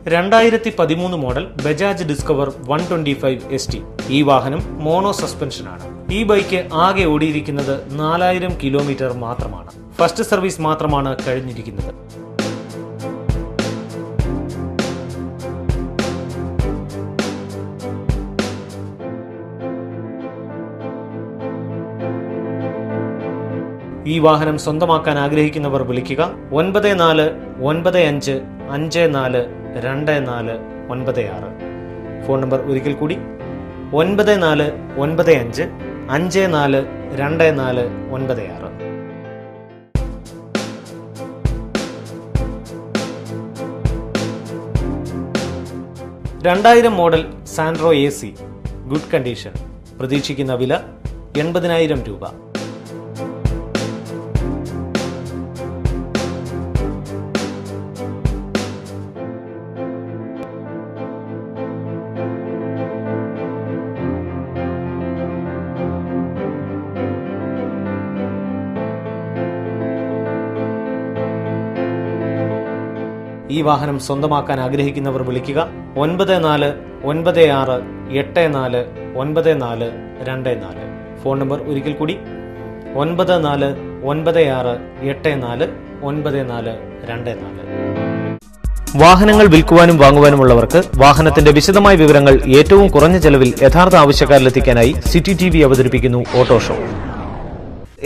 2013 model Bajaj discover 125 ST. ഈ വാഹനം mono സസ്പെൻഷനാണ്. ഈ ബൈക്ക് ആകെ ഓടിയിരിക്കുന്നത് 4000 കിലോമീറ്റർ മാത്രമാണ്. ഫസ്റ്റ് സർവീസ് മാത്രമാണ് കഴിഞ്ഞിരിക്കുന്നത്. ഈ വാഹനം സ്വന്തമാക്കാൻ ആഗ്രഹിക്കുന്നവർ വിളിക്കുക 9495542496. ഫോൺ നമ്പർ ഒരിക്കൽ കൂടി 9495542496. 2000 model Santro AC, good condition. പ്രതീക്ഷിക്കുന്ന വില 80,000 രൂപ. ഈ വാഹനം സ്വന്തമാക്കാൻ ആഗ്രഹിക്കുന്നവർ വിളിക്കുക 9496849424. ഫോൺ നമ്പർ ഒരിക്കൽ കൂടി 9496849424. വാഹനങ്ങൾ വിൽക്കുവാനും വാങ്ങുവാനുമുള്ളവർക്ക് വാഹനത്തിന്റെ വിശദമായ വിവരങ്ങൾ ഏറ്റവും കുറഞ്ഞ ചെലവിൽ യഥാർത്ഥ ആവശ്യക്കാരിലെത്തിക്കാനായി സിറ്റി TV അവതരിപ്പിക്കുന്നു ഓട്ടോ ഷോ.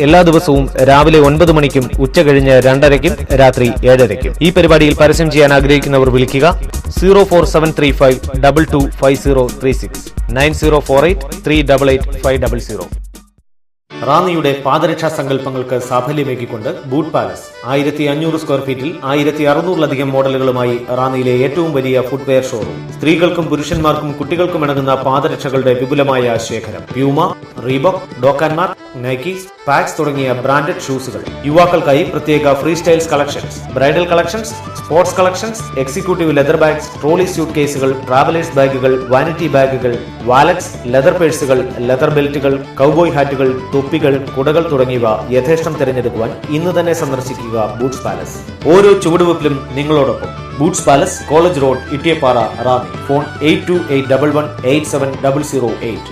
എല്ലാ ദിവസവും രാവിലെ 9 മണിക്കും ഉച്ച കഴിഞ്ഞ് 2:30-ക്കും രാത്രി 7:30-ക്കും. ഈ പരിപാടിയിൽ പരസ്യം ചെയ്യാൻ ആഗ്രഹിക്കുന്നവർ വിളിക്കുക 04735225036 9048388500. റാന്നിയുടെ പാദരക്ഷാ സങ്കല്പങ്ങൾക്ക് സാഫല്യമേക്കിക്കൊണ്ട് ബൂട്ട് പാലസ് 1500 സ്ക്വയർ ഫീറ്റിൽ 1600-ലധികം മോഡലുകളുമായി റാന്നിയിലെ ഏറ്റവും വലിയ ഫുട്വെയർ ഷോറൂം. സ്ത്രീകൾക്കും പുരുഷന്മാർക്കും കുട്ടികൾക്കും ഇണങ്ങുന്ന പാദരക്ഷകളുടെ വിപുലമായ ശേഖരം. പ്യൂമ, റീബോക്ക്, ഡോക്കാൻമാർ, നൈക്കി, പാക്സ് തുടങ്ങിയ ബ്രാൻഡഡ് ഷൂസുകൾ. യുവാക്കൾക്കായി പ്രത്യേക free styles collections, bridal collections, sports collections, executive leather bags, trolley suit കേസുകൾ, ട്രാവലേഴ്സ് ബാഗുകൾ, വാനിറ്റി ബാഗുകൾ, വാലറ്റ്സ്, ലെതർ പേഴ്സുകൾ, ലെതർ ബെൽറ്റുകൾ, കൗബോയ് ഹാറ്റുകൾ, തൊപ്പികൾ, കുടകൾ തുടങ്ങിയവ യഥേഷ്ടം തിരഞ്ഞെടുക്കുവാൻ ഇന്ന് തന്നെ സന്ദർശിക്കുക ബൂട്ട്സ് പാലസ്. ഓരോ ചുവടുവെപ്പിലും നിങ്ങളോടൊപ്പം. Boots Palace, college road, Ittiyappara, Ranni. Phone 8281187008.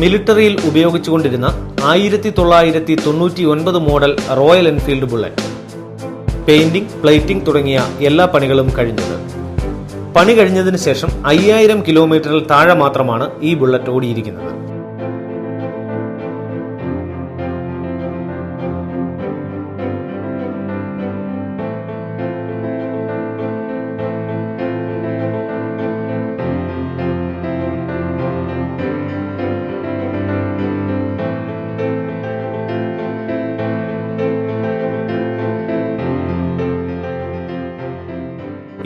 മിലിറ്ററിയിൽ ഉപയോഗിച്ചുകൊണ്ടിരുന്ന 1999 model Royal Enfield Bullet. Painting, plating തുടങ്ങിയ എല്ലാ പണികളും കഴിഞ്ഞത്. പണി കഴിഞ്ഞതിന് ശേഷം 5000 കിലോമീറ്ററിൽ താഴെ മാത്രമാണ് ഈ ബുള്ളറ്റ് ഓടിയിരിക്കുന്നത്.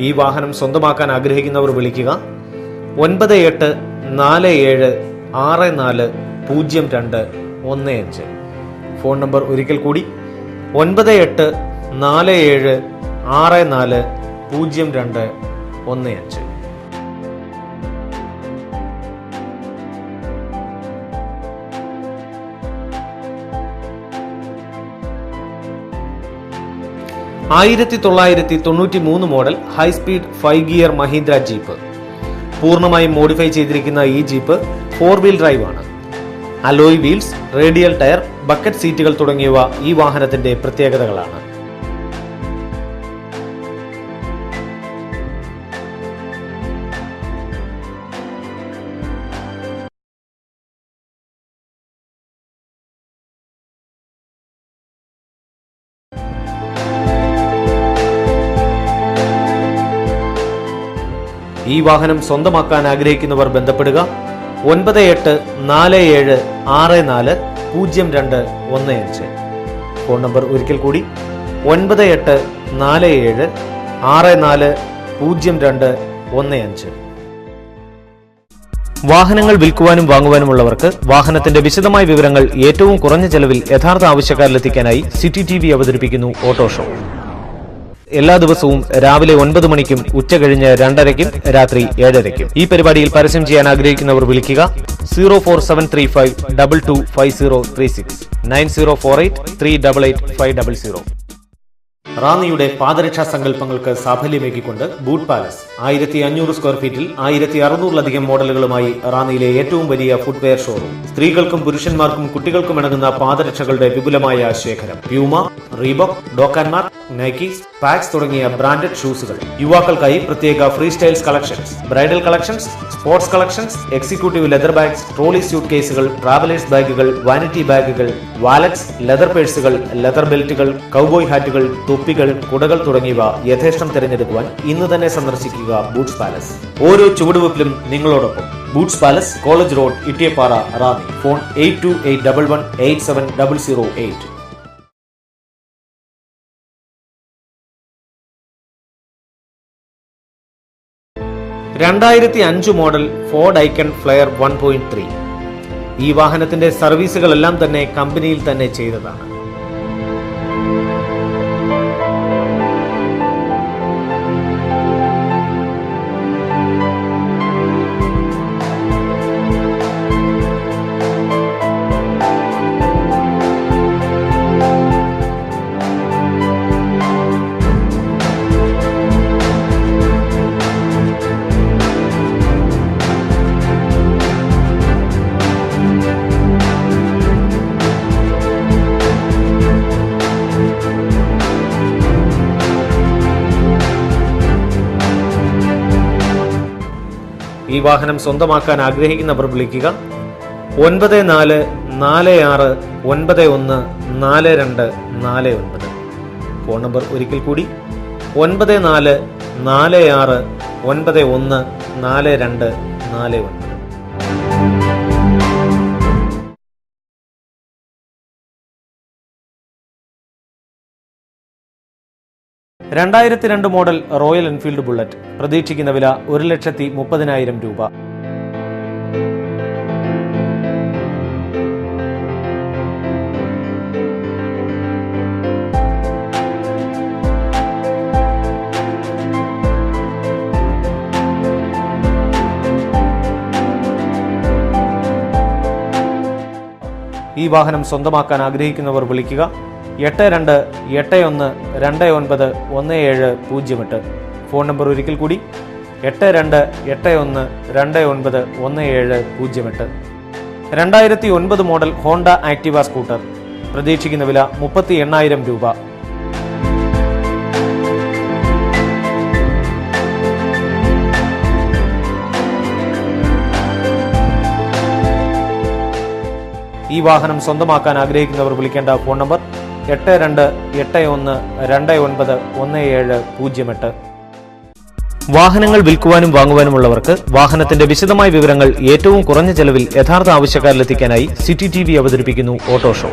ഈ വാഹനം സ്വന്തമാക്കാൻ ആഗ്രഹിക്കുന്നവർ വിളിക്കുക 9847640215. ഫോൺ നമ്പർ ഒരിക്കൽ കൂടി 9847640215. (1993) model high speed 5 gear Mahindra jeep. പൂർണ്ണമായും മോഡിഫൈ ചെയ്തിരിക്കുന്ന ഈ ജീപ്പ് 4 വീൽ ഡ്രൈവ് ആണ്. Alloy wheels, radial tyre, bucket സീറ്റുകൾ തുടങ്ങിയവ ഈ വാഹനത്തിന്റെ പ്രത്യേകതകളാണ്. ഈ വാഹനം സ്വന്തമാക്കാൻ ആഗ്രഹിക്കുന്നവർ ബന്ധപ്പെടുക 9847640215. ഫോൺ നമ്പർ ഒരിക്കൽ കൂടി 9847640215. വാഹനങ്ങൾ വിൽക്കുവാനും വാങ്ങുവാനുമുള്ളവർക്ക് വാഹനത്തിന്റെ വിശദമായ വിവരങ്ങൾ ഏറ്റവും കുറഞ്ഞ ചെലവിൽ യഥാർത്ഥ ആവശ്യക്കാരിലെത്തിക്കാനായി സിറ്റി TV അവതരിപ്പിക്കുന്നു ഓട്ടോ ഷോ. എല്ലാ ദിവസവും രാവിലെ 9 മണിക്കും ഉച്ചകഴിഞ്ഞ് 2:30-ക്കും രാത്രി 7:30-ക്കും. ഈ പരിപാടിയിൽ പരസ്യം ചെയ്യാൻ ആഗ്രഹിക്കുന്നവർ വിളിക്കുക 04735225036 9048388500. റാന്നിയുടെ പാദരക്ഷാ സങ്കല്പങ്ങൾക്ക് സാഫല്യമേകിക്കൊണ്ട് ബൂട്ട് പാലസ് 1500 സ്ക്വയർ ഫീറ്റിൽ 1600-ലധികം മോഡലുകളുമായി റാന്നിയിലെ ഏറ്റവും വലിയ ഫുട്വെയർ ഷോറൂം. സ്ത്രീകൾക്കും പുരുഷന്മാർക്കും കുട്ടികൾക്കും ഇണങ്ങുന്ന പാദരക്ഷകളുടെ വിപുലമായ ശേഖരം. പ്യൂമ, റീബോക്ക്, ഡോക്കാൻമാർ, നൈക്കി, പാക്സ് തുടങ്ങിയ ബ്രാൻഡഡ് ഷൂസുകൾ. യുവാക്കൾക്കായി പ്രത്യേക free styles collections, bridal collections, sports collections, executive leather bags, trolley suit കേസുകൾ, ട്രാവലേഴ്സ് ബാഗുകൾ, വാനിറ്റി ബാഗുകൾ, വാലറ്റ്സ്, ലെതർ പേഴ്സുകൾ, ലെതർ ബെൽറ്റുകൾ, കൗബോയ് ഹാറ്റുകൾ, തൊപ്പികൾ, കുടകൾ തുടങ്ങിയവ യഥേഷ്ടം തിരഞ്ഞെടുക്കുവാൻ ഇന്ന് തന്നെ സന്ദർശിക്കുക ബൂട്ട്സ് പാലസ്. ഓരോ ചുവടുവെപ്പിലും നിങ്ങളോടൊപ്പം. Boots Palace, college road, Ittiyappara, Ranni. Phone 8281187008. 2005 model Ford Ikon Flair 1.3. ഈ വാഹനത്തിന്റെ സർവീസുകളെല്ലാം തന്നെ കമ്പനിയിൽ തന്നെ ചെയ്തതാണ്. ഈ വാഹനം സ്വന്തമാക്കാൻ ആഗ്രഹിക്കുന്നവർ വിളിക്കുക 9446914249. ഫോൺ നമ്പർ ഒരിക്കൽ കൂടി 9446914249. 2002 മോഡൽ റോയൽ എൻഫീൽഡ് ബുള്ളറ്റ്. പ്രതീക്ഷിക്കുന്ന വില 1,30,000 രൂപ. ഈ വാഹനം സ്വന്തമാക്കാൻ ആഗ്രഹിക്കുന്നവർ വിളിക്കുക 8281291708. ഫോൺ നമ്പർ ഒരിക്കൽ കൂടി 8281291708. 2009 മോഡൽ ഹോണ്ട ആക്ടിവ സ്കൂട്ടർ. പ്രതീക്ഷിക്കുന്ന വില 38,000 രൂപ. ഈ വാഹനം സ്വന്തമാക്കാൻ ആഗ്രഹിക്കുന്നവർ വിളിക്കേണ്ട ഫോൺ നമ്പർ 8281291708. വാഹനങ്ങൾ വിൽക്കുവാനും വാങ്ങുവാനുമുള്ളവർക്ക് വാഹനത്തിന്റെ വിശദമായ വിവരങ്ങൾ ഏറ്റവും കുറഞ്ഞ ചെലവിൽ യഥാർത്ഥ ആവശ്യക്കാരിലെത്തിക്കാനായി സിറ്റി TV അവതരിപ്പിക്കുന്നു ഓട്ടോ ഷോ.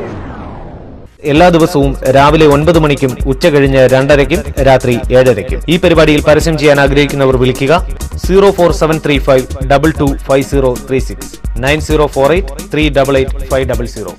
എല്ലാ ദിവസവും രാവിലെ 9 മണിക്കും ഉച്ചകഴിഞ്ഞ് 2:30-ക്കും രാത്രി 7:30-ക്കും. ഈ പരിപാടിയിൽ പരസ്യം ചെയ്യാൻ ആഗ്രഹിക്കുന്നവർ വിളിക്കുക 04735225036 9048388500.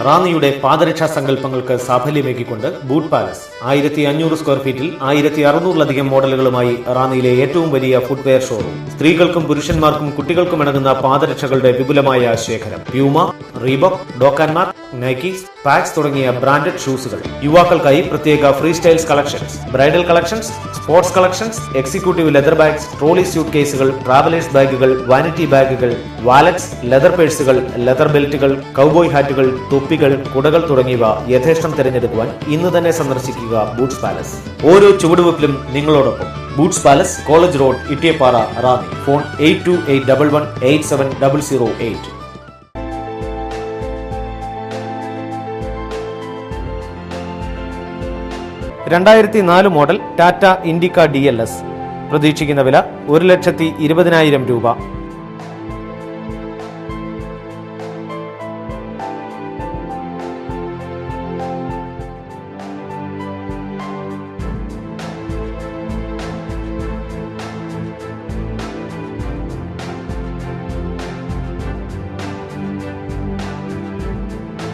റാന്നിയുടെ പാദരക്ഷാ സങ്കല്പങ്ങൾക്ക് സാഫല്യമേകിക്കൊണ്ട് ബൂട്ട് പാലസ് 1500 സ്ക്വയർ ഫീറ്റിൽ 1600-ലധികം മോഡലുകളുമായി റാന്നിയിലെ ഏറ്റവും വലിയ ഫുട്വെയർ ഷോറൂം. സ്ത്രീകൾക്കും പുരുഷന്മാർക്കും കുട്ടികൾക്കും ഇണങ്ങുന്ന പാദരക്ഷകളുടെ വിപുലമായ ശേഖരം. പ്യൂമ, റീബോക്ക്, ഡോക്കാൻമാർ, നൈക്കി, പാക്സ് തുടങ്ങിയ ബ്രാൻഡഡ് ഷൂസുകൾ. യുവാക്കൾക്കായി പ്രത്യേക free styles collections, bridal collections, sports collections, executive leather bags, trolley suit കേസുകൾ, ട്രാവലേഴ്സ് ബാഗുകൾ, വാനിറ്റി ബാഗുകൾ, വാലറ്റ്സ്, ലെതർ പേഴ്സുകൾ, ലെതർ ബെൽറ്റുകൾ, കൗബോയ് ഹാറ്റുകൾ, തൊപ്പികൾ, കുടകൾ തുടങ്ങിയവ യഥേഷ്ടം തിരഞ്ഞെടുക്കുവാൻ ഇന്ന് തന്നെ സന്ദർശിക്കുക ബൂട്ട്സ് പാലസ്. ഓരോ ചുവടുവെപ്പിലും നിങ്ങളോടൊപ്പം. Boots Palace, college road, Ittiyappara, Ranni. Phone 8281187008. 2004 model Tata Indica DLS. പ്രതീക്ഷിക്കുന്ന വില 1,20,000 രൂപ.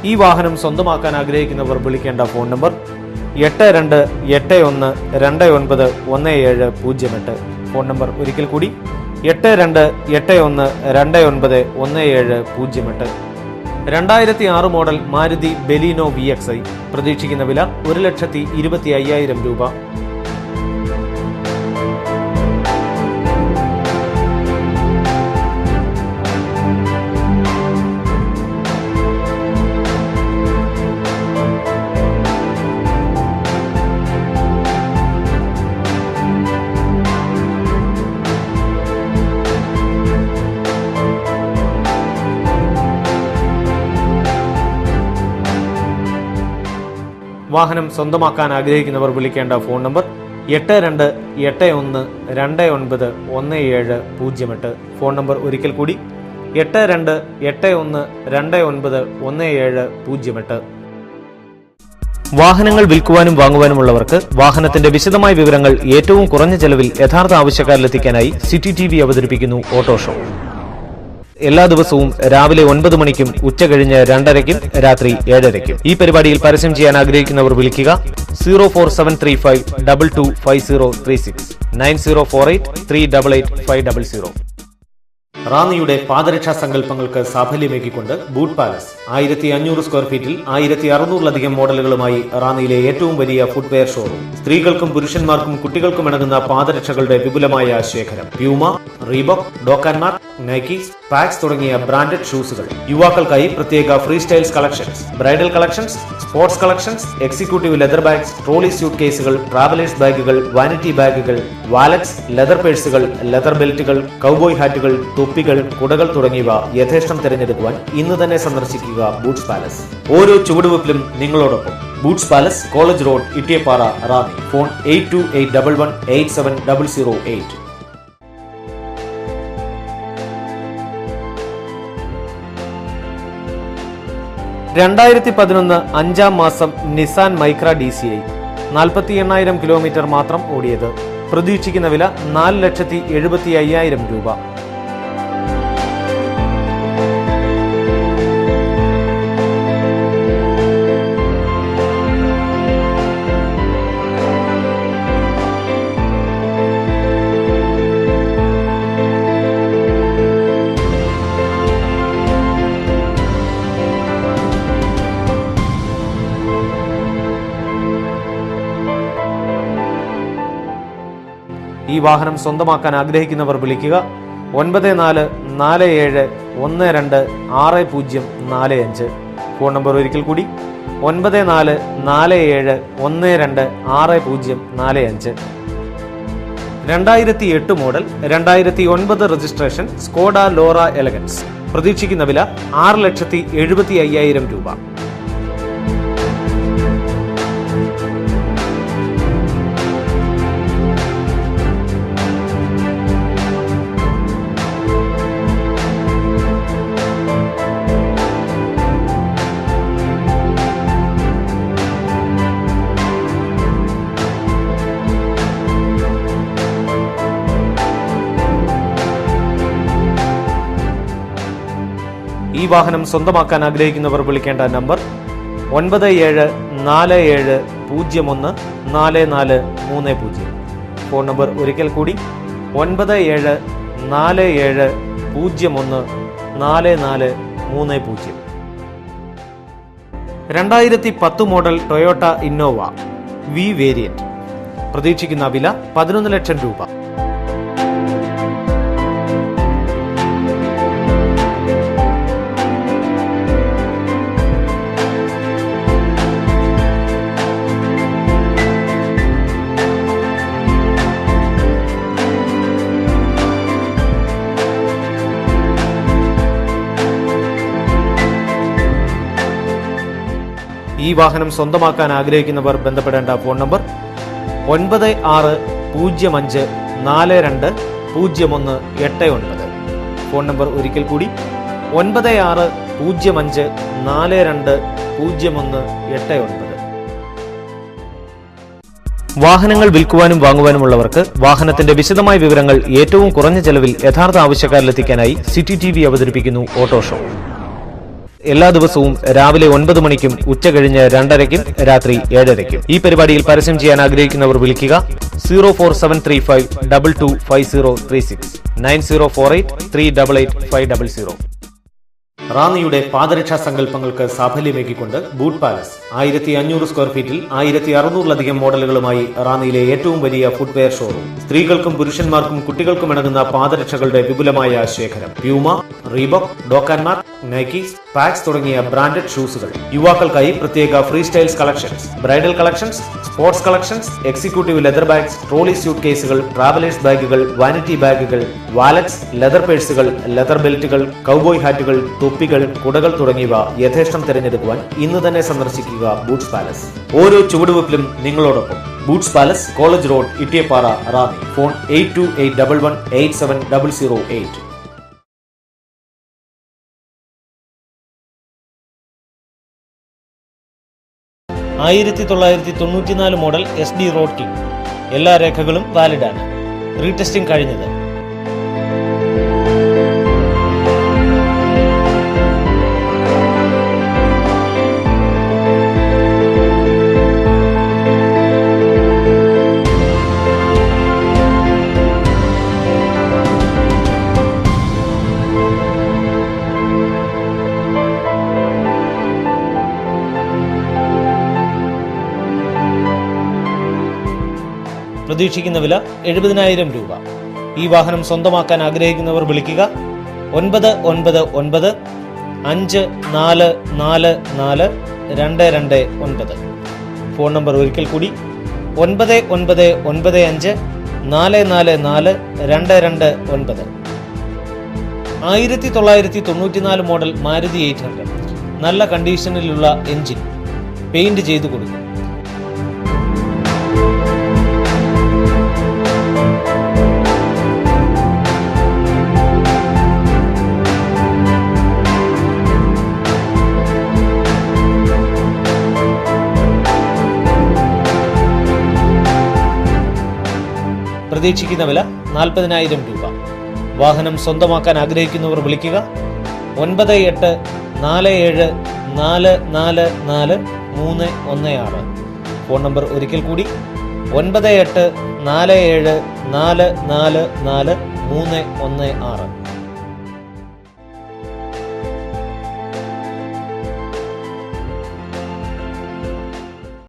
ഈ വാഹനം സ്വന്തമാക്കാൻ ആഗ്രഹിക്കുന്നവർ വിളിക്കേണ്ട ഫോൺ നമ്പർ 8281291708. ഫോൺ നമ്പർ ഒരിക്കൽ കൂടി 8281291708. 2006 മോഡൽ മാരുതി ബെലീനോ VXi. പ്രതീക്ഷിക്കുന്ന വില 1,25,000 രൂപ. വാഹനം സ്വന്തമാക്കാൻ ആഗ്രഹിക്കുന്നവർ വിളിക്കേണ്ട ഫോൺ നമ്പർ 8281291708. ഫോൺ നമ്പർ ഒരിക്കൽ കൂടി 8281291708. വാഹനങ്ങൾ വിൽക്കുവാനും വാങ്ങുവാനുമുള്ളവർക്ക് വാഹനത്തിന്റെ വിശദമായ വിവരങ്ങൾ ഏറ്റവും കുറഞ്ഞ ചെലവിൽ യഥാർത്ഥ ആവശ്യക്കാരിലെത്തിക്കാനായി സിറ്റി TV അവതരിപ്പിക്കുന്നു ഓട്ടോ ഷോ. എല്ലാ ദിവസവും രാവിലെ 9 മണിക്കും ഉച്ചകഴിഞ്ഞ് 2:30-ക്കും രാത്രി 7:30-ക്കും. ഈ പരിപാടിയിൽ പരസ്യം ചെയ്യാൻ ആഗ്രഹിക്കുന്നവർ വിളിക്കുക 04735225036 9048388500. റാന്നിയുടെ പാദരക്ഷാ സങ്കല്പങ്ങൾക്ക് സാഫല്യമേകിക്കൊണ്ട് ബൂട്ട് പാലസ് 1500 സ്ക്വയർ ഫീറ്റിൽ 1600-ലധികം മോഡലുകളുമായി റാന്നിയിലെ ഏറ്റവും വലിയ ഫുട്വെയർ ഷോറൂം. സ്ത്രീകൾക്കും പുരുഷന്മാർക്കും കുട്ടികൾക്കും ഇണങ്ങുന്ന പാദരക്ഷകളുടെ വിപുലമായ ശേഖരം. പ്യൂമ, റീബോക്, ഡോക്കാൻമാർ, നൈക്കി, പാക്സ് തുടങ്ങിയ ബ്രാൻഡഡ് ഷൂസുകൾ. യുവാക്കൾക്കായി പ്രത്യേക free styles collections, bridal collections, sports collections, executive leather bags, trolley suit കേസുകൾ, ട്രാവലേഴ്സ് ബാഗുകൾ, വാനിറ്റി ബാഗുകൾ, വാലറ്റ്സ്, ലെതർ പേഴ്സുകൾ, ലെതർ ബെൽറ്റുകൾ, കൗബോയ് ഹാറ്റുകൾ, തൊപ്പികൾ, കുടകൾ തുടങ്ങിയവ യഥേഷ്ടം തിരഞ്ഞെടുക്കുവാൻ ഇന്ന് തന്നെ സന്ദർശിക്കുക ബൂട്ട്സ് പാലസ്. ഓരോ ചുവടുവെപ്പിലും നിങ്ങളോടൊപ്പം. Boots Palace, college road, Ittiyappara, Ranni. Phone 8281187008. 2011 5-ാം മാസം നിസാൻ മൈക്ര DCi 48,000 കിലോമീറ്റർ മാത്രം ഓടിയത്. പ്രതീക്ഷിക്കുന്ന വില 4,75,000 രൂപ. ഈ വാഹനം സ്വന്തമാക്കാൻ ആഗ്രഹിക്കുന്നവർ വിളിക്കുക 9447126045. ഫോൺ നമ്പർ ഒരിക്കൽ കൂടി 9447126045. 2008 model 2009 registration Skoda Laura Elegance. പ്രതീക്ഷിക്കുന്ന വില 6,75,000 രൂപ. ഈ വാഹനം സ്വന്തമാക്കാൻ ആഗ്രഹിക്കുന്നവർ വിളിക്കേണ്ട നമ്പർ 9747014430. ഫോൺ നമ്പർ ഒരിക്കൽ കൂടി 9747014430. 2010 model Toyota Innova V variant. പ്രതീക്ഷിക്കുന്ന വില 11 ലക്ഷം രൂപ. ഈ വാഹനം സ്വന്തമാക്കാൻ ആഗ്രഹിക്കുന്നവർ ബന്ധപ്പെടേണ്ട ഫോൺ നമ്പർ 9605420189. ഫോൺ നമ്പർ ഒരിക്കൽ കൂടി 9605420189. വാഹനങ്ങൾ വിൽക്കുവാനും വാങ്ങുവാനുമുള്ളവർക്ക് വാഹനത്തിന്റെ വിശദമായ വിവരങ്ങൾ ഏറ്റവും കുറഞ്ഞ ചെലവിൽ യഥാർത്ഥ ആവശ്യക്കാരിലെത്തിക്കാനായി സിറ്റി TV അവതരിപ്പിക്കുന്നു ഓട്ടോ ഷോ. എല്ലാ ദിവസവും രാവിലെ 9 മണിക്കും ഉച്ചകഴിഞ്ഞ് 2:30ക്കും രാത്രി 7:30ക്കും. ഈ പരിപാടിയിൽ പരസ്യം ചെയ്യാൻ ആഗ്രഹിക്കുന്നവർ വിളിക്കുക 04735 225036 9048 388 500. റാന്നിയുടെ പാദരക്ഷാ സങ്കല്പങ്ങൾക്ക് സാഫല്യമേകിക്കൊണ്ട് ബൂട്ട് പാലസ് 1500 സ്ക്വയർ ഫീറ്റിൽ 1600ലധികം മോഡലുകളുമായി റാന്നിയിലെ ഏറ്റവും വലിയ ഫുട്വെയർ ഷോറൂം. സ്ത്രീകൾക്കും പുരുഷന്മാർക്കും കുട്ടികൾക്കും ഇണങ്ങുന്ന പാദരക്ഷകളുടെ വിപുലമായ ശേഖരം. പ്യൂമ, റീബോക്, ഡോക്കാൻമാർ, നൈക്കി, പാക്സ് തുടങ്ങിയ ബ്രാൻഡഡ് ഷൂസുകൾ. യുവാക്കൾക്കായി പ്രത്യേക free styles collections, bridal collections, sports collections, executive leather bags, trolley suit കേസുകൾ, ട്രാവലേഴ്സ് ബാഗുകൾ, വാനിറ്റി ബാഗുകൾ, വാലറ്റ്സ്, ലെതർ പേഴ്സുകൾ, ലെതർ ബെൽറ്റുകൾ, കൗബോയ് ഹാറ്റുകൾ, തൊപ്പികൾ, കുടകൾ തുടങ്ങിയവ യഥേഷ്ടം തിരഞ്ഞെടുക്കുവാൻ ഇന്ന് തന്നെ സന്ദർശിക്കുക ബൂട്ട്സ് പാലസ്. ഓരോ ചുവടുവെപ്പിലും നിങ്ങളോടൊപ്പം. Boots Palace, college road, Ittiyappara, Ranni. Phone 8281187008. 1994 model SD Road King. എല്ലാ രേഖകളും വാലിഡാണ്. റീടെസ്റ്റിംഗ് കഴിഞ്ഞത്. പ്രതീക്ഷിക്കുന്ന വില 70,000 രൂപ. ഈ വാഹനം സ്വന്തമാക്കാൻ ആഗ്രഹിക്കുന്നവർ വിളിക്കുക 999 5444 ഫോൺ നമ്പർ ഒരിക്കൽ കൂടി 9995 444 229. 1994 മോഡൽ മാരുതി 800. നല്ല കണ്ടീഷനിലുള്ള എഞ്ചിൻ. പെയിന്റ് ചെയ്തു കൊടുക്കും. പ്രതീക്ഷിക്കുന്ന വില 40,000 രൂപ. വാഹനം സ്വന്തമാക്കാൻ ആഗ്രഹിക്കുന്നവർ വിളിക്കുക 9847444316. ഫോൺ നമ്പർ ഒരിക്കൽ കൂടി 9847444316.